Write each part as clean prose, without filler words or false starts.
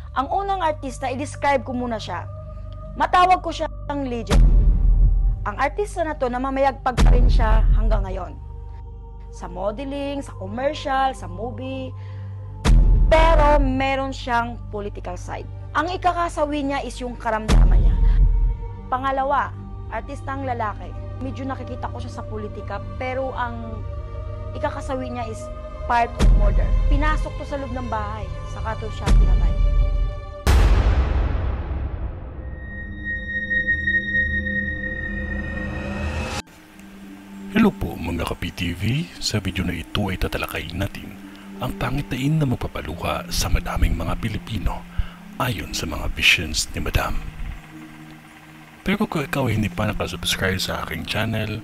Ang unang artista, i-describe ko muna siya. Matawag ko siyang legend. Ang artista na to, namamayagpag pa rin siya hanggang ngayon. Sa modeling, sa commercial, sa movie. Pero meron siyang political side. Ang ikakasawi niya is yung karamdaman niya. Pangalawa, artistang lalaki. Medyo nakikita ko siya sa politika, pero ang ikakasawi niya is part of murder. Pinasok to sa loob ng bahay, saka to siya pinatay. Hello po mga ka-PTV, sa video na ito ay tatalakayin natin ang pangitain na magpapaluha sa madaming mga Pilipino ayon sa mga visions ni Madam. Pero kung ikaw ay hindi pa nakasubscribe sa aking channel,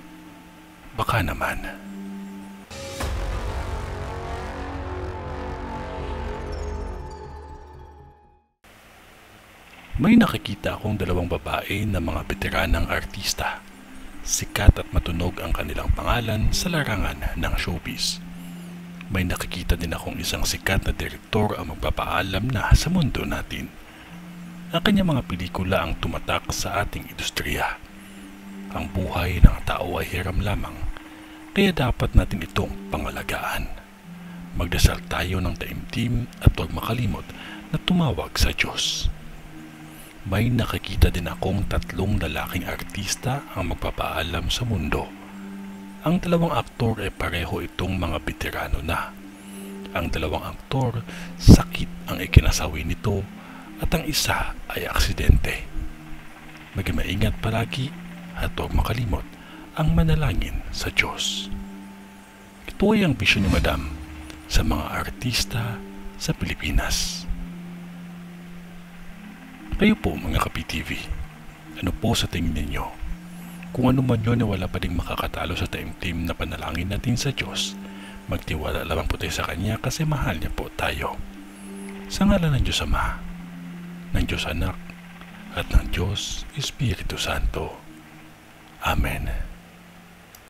baka naman. May nakikita akong dalawang babae na mga veteranang artista. Sikat at matunog ang kanilang pangalan sa larangan ng showbiz. May nakikita din akong isang sikat na direktor ang magpapaalam na sa mundo natin. Ang kanyang mga pelikula ang tumatak sa ating industriya. Ang buhay ng tao ay hiram lamang, kaya dapat natin itong pangalagaan. Magdasal tayo ng taimtim at huwag makalimot na tumawag sa Diyos. May nakikita din akong tatlong lalaking artista ang magpapaalam sa mundo. Ang dalawang aktor ay pareho itong mga veterano na. Ang dalawang aktor, sakit ang ikinasawi nito at ang isa ay aksidente. Maging maingat palagi at huwag makalimot ang manalangin sa Diyos. Ito ay ang bisyon ni Madam sa mga artista sa Pilipinas. Kayo po mga ka-PTV, ano po sa tingin ninyo? Kung ano man yun na wala pa ding makakatalo sa taimtim na panalangin natin sa Diyos, magtiwala lamang po tayo sa Kanya kasi mahal niya po tayo. Sa ngalan ng Diyos Ama, ng Diyos Anak, at ng Diyos Espiritu Santo. Amen.